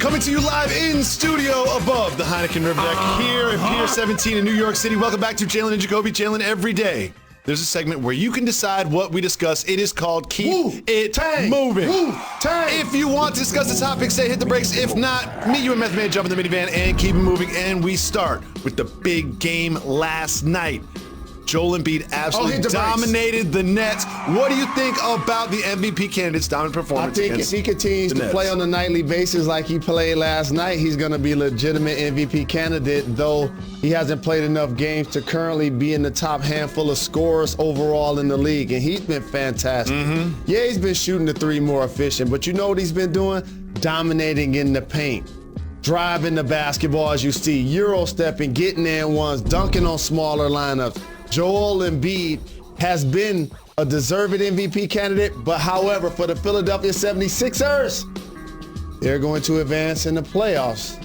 Coming to you live in studio above the Heineken River Deck here at Pier 17 in New York City. Welcome back to Jalen and Jacoby. Jalen, every day there's a segment where you can decide what we discuss. It is called Keep It Moving. If you want to discuss the topic, say hit the brakes. If not, me, you, and Meth Man jump in the minivan and keep it moving. And we start with the big game last night. Joel Embiid absolutely dominated the Nets. What do you think about the MVP candidate's dominant performance? I think if he continues to play on a nightly basis like he played last night, he's going to be a legitimate MVP candidate, though he hasn't played enough games to currently be in the top handful of scorers overall in the league, and he's been fantastic. Yeah, he's been shooting the three more efficient, but you know what he's been doing? Dominating in the paint. Driving the basketball, as you see, Euro stepping, getting in ones, dunking on smaller lineups. Joel Embiid has been a deserved MVP candidate, but however, for the Philadelphia 76ers, they're going to advance in the playoffs.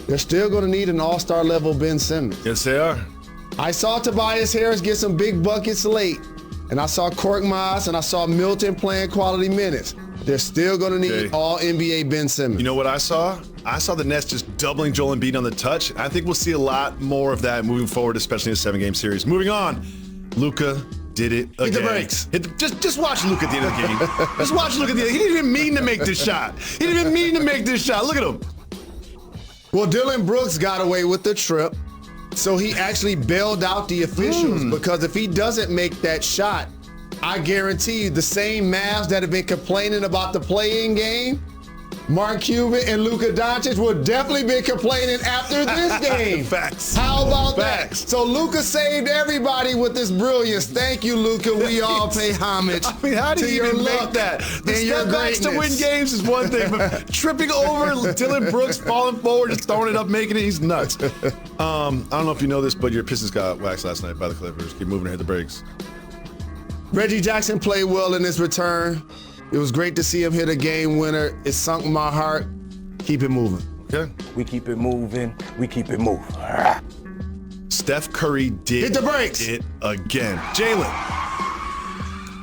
They're still going to need an all-star level Ben Simmons. Yes, they are. I saw Tobias Harris get some big buckets late, and I saw Korkmaz and I saw Milton playing quality minutes. They're still going to need all NBA Ben Simmons. You know what I saw? I saw the Nets just doubling Joel Embiid on the touch. I think we'll see a lot more of that moving forward, especially in a 7-game series. Moving on, Luka did it again. Hit the brakes. Just watch Luka at the end of the game. Just watch Luka at the end. He didn't even mean to make this shot. He didn't even mean to make this shot. Look at him. Well, Dylan Brooks got away with the trip, so he actually bailed out the officials because if he doesn't make that shot, I guarantee you the same Mavs that have been complaining about the play-in game, Mark Cuban and Luka Doncic will definitely be complaining after this game. Facts. How about Facts. that? So Luka saved everybody with this brilliance. Thank you, Luka. We all pay homage I mean, how do you even make that? The step backs to win games is one thing, but tripping over Dylan Brooks, falling forward, just throwing it up, making it, he's nuts. I don't know if you know this, but your Pistons got waxed last night by the Clippers. Keep moving and hit the brakes. Reggie Jackson played well in his return. It was great to see him hit a game winner. It sunk my heart. Keep it moving. Okay. We keep it moving. We keep it moving. Steph Curry did hit the brakes. It again. Jalen,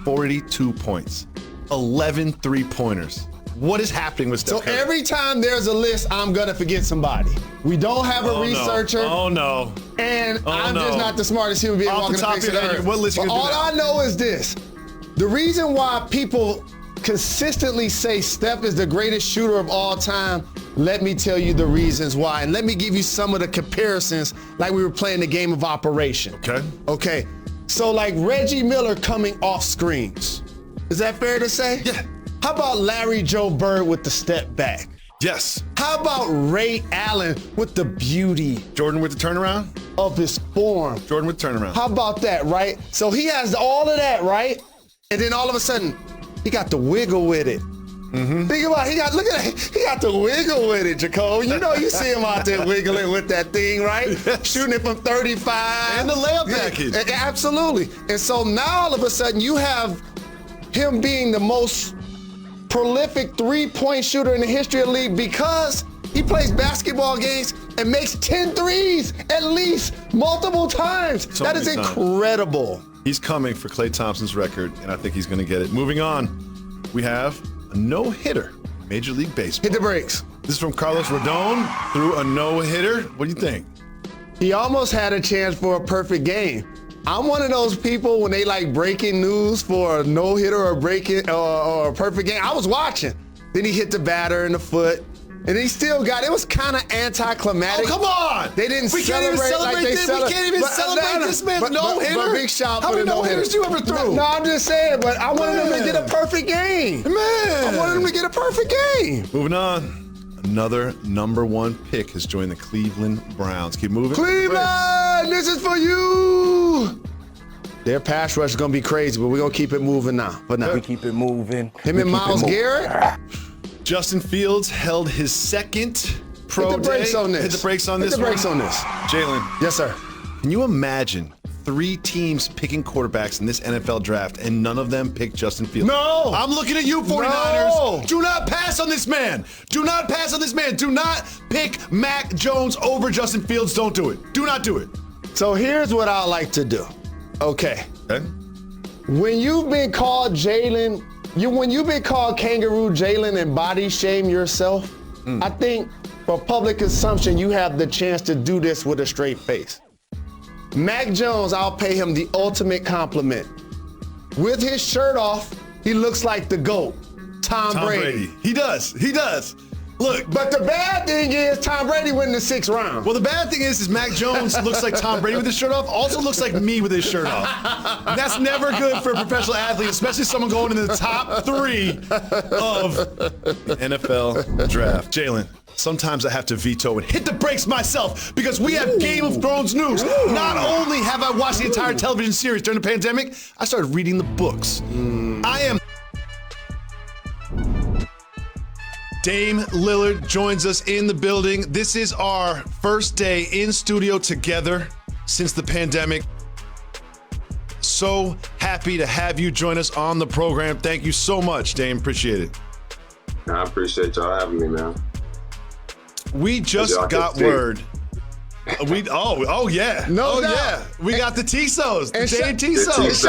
42 points, 11 three-pointers. What is happening with Steph Curry? So every time there's a list, I'm going to forget somebody. We don't have a researcher. No. Oh, no. And I'm just not the smartest human being walking the face of the earth. What list but all I know is this. The reason why people consistently say Steph is the greatest shooter of all time, let me tell you the reasons why. And let me give you some of the comparisons like we were playing the game of operation. Okay. So like Reggie Miller coming off screens. Is that fair to say? Yeah. How about Larry Joe Bird with the step back? Yes. How about Ray Allen with the beauty? Jordan with the turnaround? Of his form. Jordan with turnaround. How about that, right? So he has all of that, right? And then all of a sudden, he got the wiggle with it. Think about it. Look at that. He got the wiggle with it, Jacoby. You know you see him out there wiggling with that thing, right? Yes. Shooting it from 35. And the layup package. Absolutely. And so now all of a sudden you have him being the most prolific three-point shooter in the history of the league because he plays basketball games and makes 10 threes at least multiple times. That is incredible. He's coming for Klay Thompson's record, and I think he's going to get it. Moving on, we have a no-hitter in Major League Baseball. Hit the brakes. This is from Carlos Rodon through a no-hitter. What do you think? He almost had a chance for a perfect game. I'm one of those people when they like breaking news for a no-hitter or or a perfect game. I was watching. Then he hit the batter in the foot. And he still got it. It was kind of anticlimactic. Oh, come on. They didn't celebrate like they celebrate. We can't even celebrate this man's no-hitter. But big shout How for the many no-hitter. no-hitters you ever threw? No, I'm just saying, but I wanted him to get a perfect game. Man. I wanted him to get a perfect game. Moving on. Another #1 pick has joined the Cleveland Browns. Keep moving. Cleveland, this is for you. Their pass rush is going to be crazy, but we're going to keep it moving now. We keep it moving. Him and Myles Garrett. Justin Fields held his second pro Hit the brakes day. on this. Hit the brakes on this. Hit the brakes on this. Jalen. Yes, sir. Can you imagine 3 teams picking quarterbacks in this NFL draft and none of them picked Justin Fields? No. I'm looking at you, 49ers. No. Do not pass on this man. Do not pass on this man. Do not pick Mac Jones over Justin Fields. Don't do it. Do not do it. So here's what I like to do. Okay. When you've been called Jalen, when you've been called Kangaroo Jalen and body shame yourself, I think for public consumption, you have the chance to do this with a straight face. Mac Jones, I'll pay him the ultimate compliment. With his shirt off, he looks like the GOAT, Tom Brady. He does. Look. But the bad thing is Tom Brady went in the 6th round. Well, the bad thing is Mac Jones looks like Tom Brady with his shirt off, also looks like me with his shirt off. That's never good for a professional athlete, especially someone going in the top 3 of the NFL draft. Jalen, sometimes I have to veto and hit the brakes myself because we have Game of Thrones news. Not only have I watched the entire television series during the pandemic, I started reading the books. I am... Dame Lillard joins us in the building. This is our first day in studio together since the pandemic. So happy to have you join us on the program. Thank you so much, Dame. Appreciate it. I appreciate y'all having me, man. We just got word. We yeah. No doubt. Yeah. We got the Tisos, the Dame Tiso. Tisos.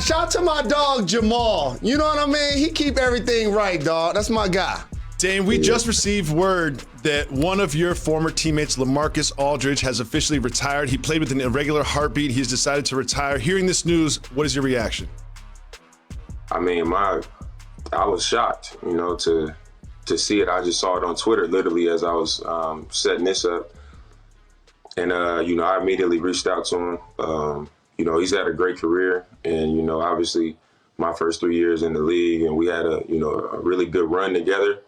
Shout out to my dog Jamal. You know what I mean? He keep everything right, dog. That's my guy. Dame, we just received word that one of your former teammates, LaMarcus Aldridge, has officially retired. He played with an irregular heartbeat. He's decided to retire. Hearing this news, what is your reaction? I mean, I was shocked, to see it. I just saw it on Twitter, literally, as I was setting this up. And, I immediately reached out to him. He's had a great career. And, obviously, my first 3 years in the league, and we had a really good run together.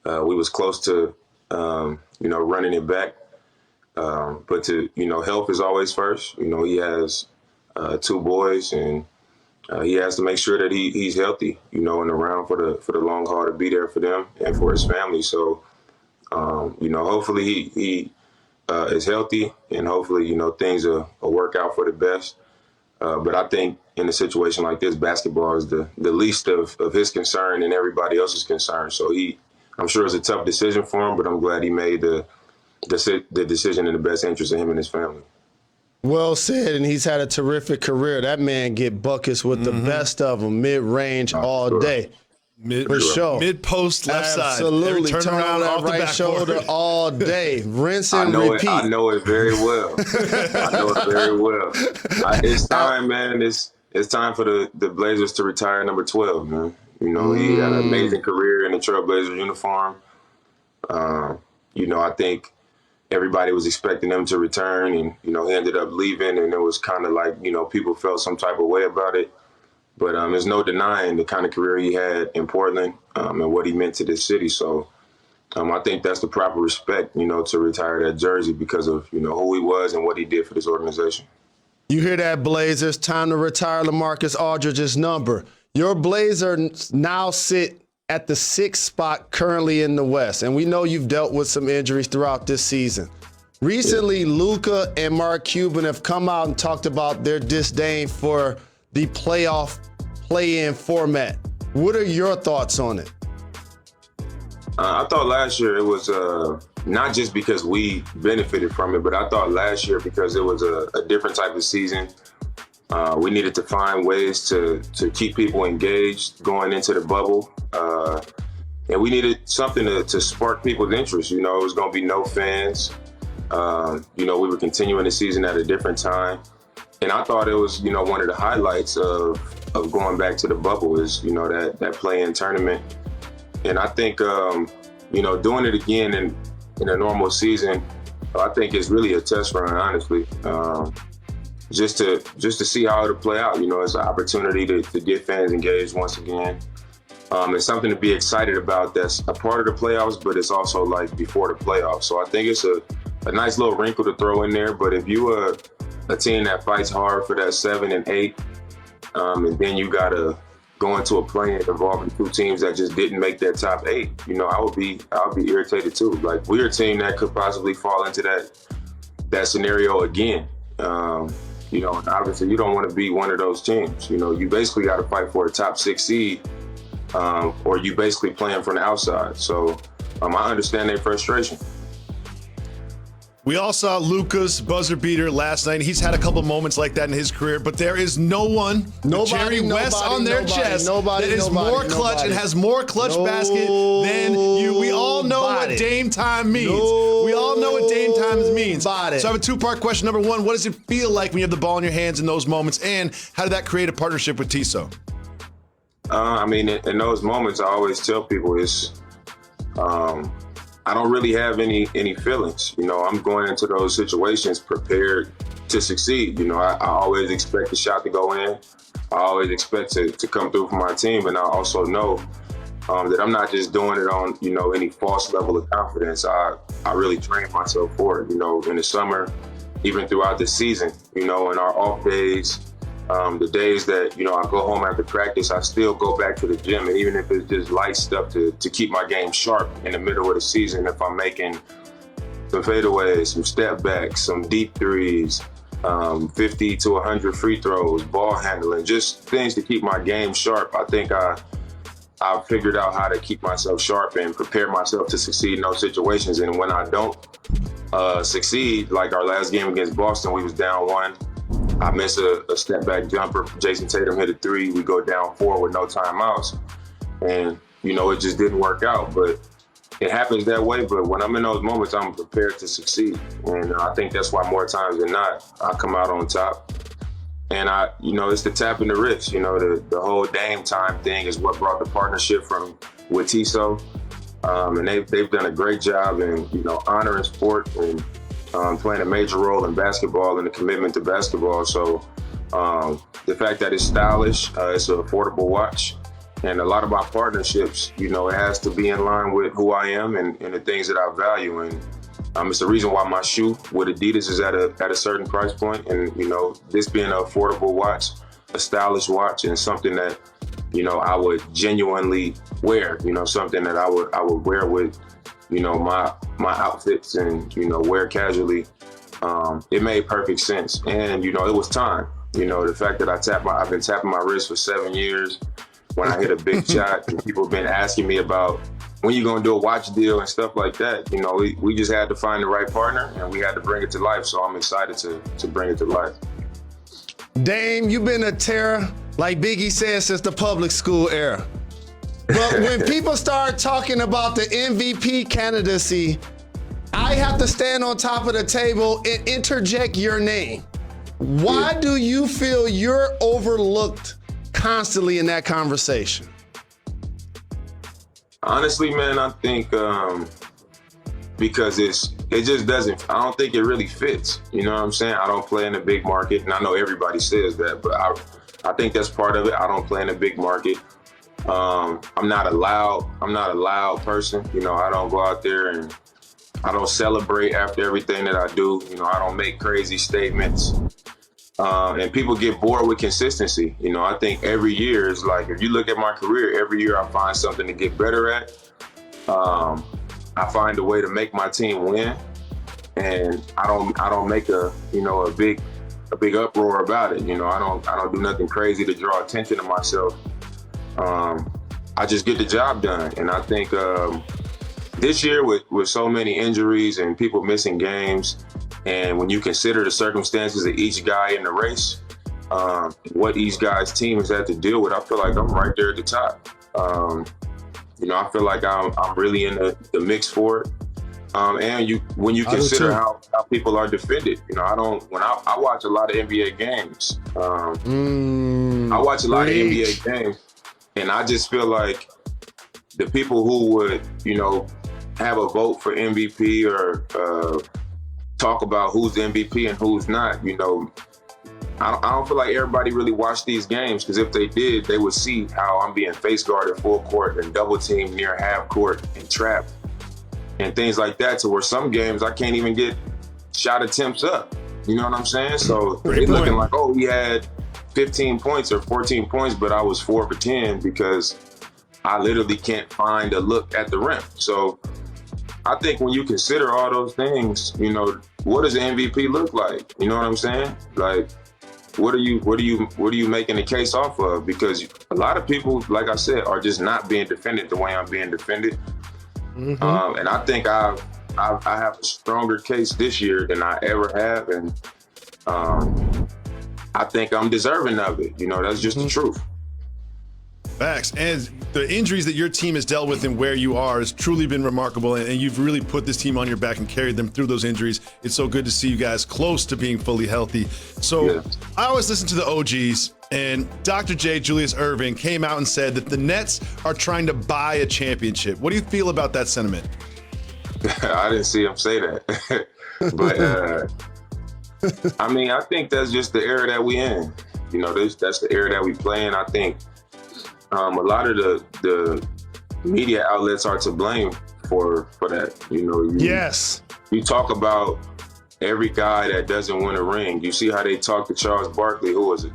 We was close to, running it back. But health is always first. He has 2 boys, and he has to make sure that he's healthy, and around for the long haul to be there for them and for his family. So, hopefully he is healthy, and hopefully, things will work out for the best. But I think in a situation like this, basketball is the least of his concern and everybody else's concern. So I'm sure it's a tough decision for him, but I'm glad he made the decision in the best interest of him and his family. Well said, and he's had a terrific career. That man get buckets with the best of them, mid-range all day. For sure. Mid-post, left side. Absolutely. Turn around that right shoulder all day. Rinse and repeat. I know it very well. It's time, man. It's time for the Blazers to retire number 12, man. He had an amazing career in the Trailblazer uniform. I think everybody was expecting him to return, and, he ended up leaving, and it was kind of like, people felt some type of way about it. But there's no denying the kind of career he had in Portland and what he meant to this city. So I think that's the proper respect, to retire that jersey because of, who he was and what he did for this organization. You hear that, Blazers? Time to retire LaMarcus Aldridge's number. Your Blazers now sit at the 6th spot currently in the West, and we know you've dealt with some injuries throughout this season. Recently, Luka and Mark Cuban have come out and talked about their disdain for the playoff play-in format. What are your thoughts on it? I thought last year it was not just because we benefited from it, but I thought last year because it was a different type of season. We needed to find ways to keep people engaged going into the bubble. And we needed something to spark people's interest. It was going to be no fans. We were continuing the season at a different time. And I thought it was, one of the highlights of going back to the bubble is, that play-in tournament. And I think, doing it again in a normal season, I think it's really a test run, honestly. Just to see how it'll play out. It's an opportunity to get fans engaged once again. It's something to be excited about that's a part of the playoffs, but it's also like before the playoffs. So I think it's a nice little wrinkle to throw in there. But if you are a team that fights hard for that 7 and 8, and then you got to go into a play involving 2 teams that just didn't make that top 8, I'll be irritated too. Like, we're a team that could possibly fall into that scenario again. Obviously you don't want to be one of those teams. You basically got to fight for a top 6 seed, or you basically playing from the outside. So I understand their frustration. We all saw Luka's buzzer beater last night. He's had a couple moments like that in his career, but there is no one with Jerry West on their chest that is more clutch and has more clutch basket than you. We all know what time means. We all know what Dame times means. So I have a two-part question. Number one, what does it feel like when you have the ball in your hands in those moments? And how did that create a partnership with Tiso? I mean, in those moments, I always tell people I don't really have any feelings. You know, I'm going into those situations prepared to succeed. You know, I always expect the shot to go in. I always expect to come through for my team. And I also know that I'm not just doing it on, you know, any false level of confidence. I really train myself for it, you know, in the summer, even throughout the season, you know, in our off days, the days that, you know, I go home after practice, I still go back to the gym. And even if it's just light stuff to keep my game sharp in the middle of the season, if I'm making some fadeaways, some step backs, some deep threes, 50 to 100 free throws, ball handling, just things to keep my game sharp. I think I've figured out how to keep myself sharp and prepare myself to succeed in those situations. And when I don't succeed, like our last game against Boston, we was down 1. I miss a step back jumper. Jason Tatum hit a 3. We go down 4 with no timeouts. And, you know, it just didn't work out. But it happens that way. But when I'm in those moments, I'm prepared to succeed. And I think that's why more times than not, I come out on top. And you know, it's the tap in the wrist. You know, the whole Dame time thing is what brought the partnership with Tiso. And they've done a great job in, you know, honoring sport and playing a major role in basketball and the commitment to basketball. So the fact that it's stylish, it's an affordable watch. And a lot of my partnerships, you know, it has to be in line with who I am and the things that I value. And it's the reason why my shoe with Adidas is at a certain price point. And, you know, this being an affordable watch, a stylish watch, and something that, you know, I would genuinely wear, you know, something that I would wear with, you know, my outfits and, you know, wear casually. It made perfect sense. And, you know, it was time. You know, the fact that I've been tapping my wrist for 7 years when I hit a big shot, and people have been asking me about when you gonna do a watch deal and stuff like that. You know, we just had to find the right partner and we had to bring it to life. So I'm excited to bring it to life. Dame, you've been a terror, like Biggie said, since the public school era. But when people start talking about the MVP candidacy, I have to stand on top of the table and interject your name. Why do you feel you're overlooked constantly in that conversation? Honestly, man, I think because it just doesn't, I don't think it really fits. You know what I'm saying? I don't play in a big market, and I know everybody says that, but I think that's part of it. I don't play in a big market. I'm not a loud person. You know, I don't go out there and I don't celebrate after everything that I do. You know, I don't make crazy statements. And people get bored with consistency. You know, I think every year is like, if you look at my career, every year I find something to get better at. I find a way to make my team win, and I don't make a big uproar about it. You know, I don't do nothing crazy to draw attention to myself. I just get the job done. And I think this year with so many injuries and people missing games, and when you consider the circumstances of each guy in the race, what each guy's team has had to deal with, I feel like I'm right there at the top. You know, I feel like I'm really in the mix for it. And when you consider how people are defended, you know, I watch a lot of NBA games. I watch a lot of NBA games, and I just feel like the people who would, you know, have a vote for MVP or talk about who's the MVP and who's not, you know, I don't feel like everybody really watched these games, because if they did, they would see how I'm being face guarded full court and double teamed near half court and trapped and things like that, to where some games I can't even get shot attempts up. You know what I'm saying? So it's looking like, oh, he had 15 points or 14 points, but I was 4 for 10 because I literally can't find a look at the rim. So I think when you consider all those things, you know, what does an MVP look like? You know what I'm saying? Like, what are you making the case off of? Because a lot of people, like I said, are just not being defended the way I'm being defended. Mm-hmm. And I think I have a stronger case this year than I ever have, and I think I'm deserving of it. You know, that's just the truth. Facts. And the injuries that your team has dealt with and where you are has truly been remarkable, and you've really put this team on your back and carried them through those injuries. It's so good to see you guys close to being fully healthy. So I always listen to the OGs, and Dr. J, Julius Erving, came out and said that the Nets are trying to buy a championship. What do you feel about that sentiment? I didn't see him say that. But, I mean, I think that's just the era that we in. You know, that's the era that we play in. I think a lot of the media outlets are to blame for that. You know, you talk about every guy that doesn't win a ring. You see how they talk to Charles Barkley, who was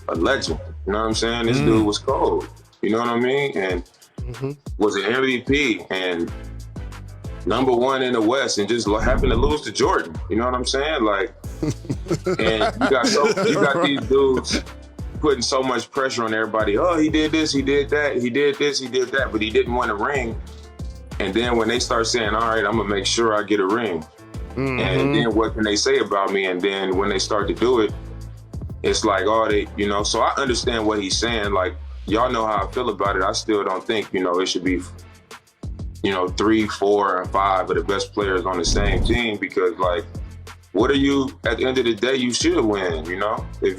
a legend. You know what I'm saying? This dude was cold. You know what I mean? And was an MVP and #1 in the West, and just happened to lose to Jordan. You know what I'm saying? Like, and you got these dudes putting so much pressure on everybody. Oh, he did this, he did that, he did this, he did that, but he didn't win a ring. And then when they start saying, all right, I'm gonna make sure I get a ring. And then what can they say about me? And then when they start to do it, it's like, oh, they, you know, so I understand what he's saying. Like, y'all know how I feel about it. I still don't think, you know, it should be, you know, 3, 4, and 5 of the best players on the same team, because, like, what are you, at the end of the day, you should win, you know? If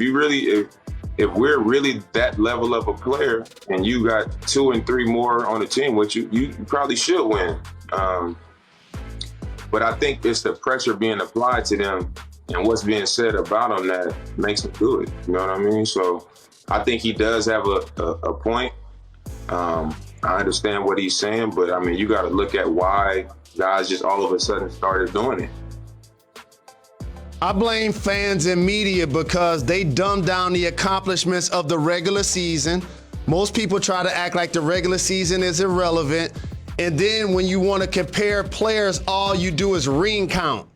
if we're really that level of a player and you got 2 and 3 more on the team, which you probably should win. But I think it's the pressure being applied to them and what's being said about them that makes them do it. You know what I mean? So I think he does have a point. I understand what he's saying, but I mean, you got to look at why guys just all of a sudden started doing it. I blame fans and media because they dumb down the accomplishments of the regular season. Most people try to act like the regular season is irrelevant. And then when you want to compare players, all you do is ring count.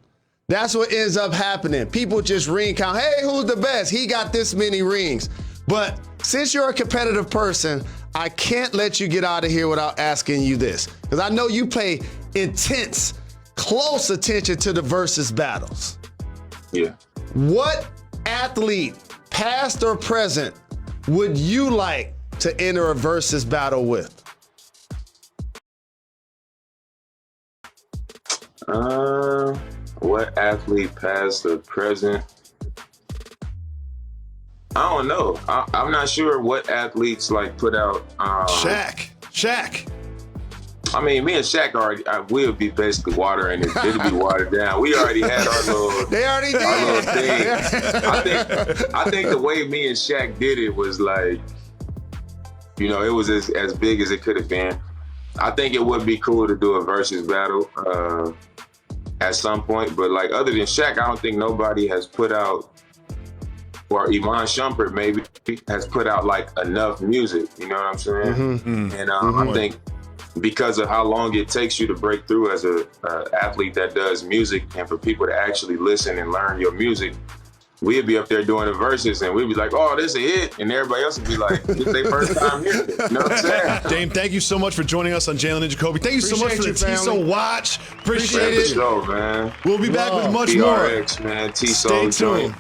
That's what ends up happening. People just ring count. Hey, who's the best? He got this many rings. But since you're a competitive person, I can't let you get out of here without asking you this, because I know you pay intense, close attention to the versus battles. Yeah. What athlete, past or present, would you like to enter a versus battle with? What athlete, past or present? I don't know. I'm not sure what athletes like put out. Shaq. I mean, me and Shaq we'll be basically watering it. It'll be watered down. We already had our little. They already did. Our little thing. I think the way me and Shaq did it was like, you know, it was as big as it could have been. I think it would be cool to do a versus battle at some point, but like other than Shaq, I don't think nobody has put out, or Iman Shumpert maybe has put out like enough music. You know what I'm saying? And I think because of how long it takes you to break through as a athlete that does music, and for people to actually listen and learn your music, we'd be up there doing the verses and we'd be like, oh, this is a hit. And everybody else would be like, it's their first time hearing it. You know what I'm saying? Dame, thank you so much for joining us on Jalen and Jacoby. Thank you so much for the TISO watch. Appreciate it. Show, man. We'll be back with much PRX, more. Man. TISO Stay tuned.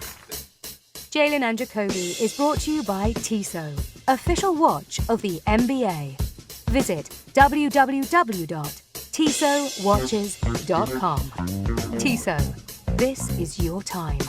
Jalen and Jacoby is brought to you by TISO, official watch of the NBA. Visit www.tisowatches.com. TISO, this is your time.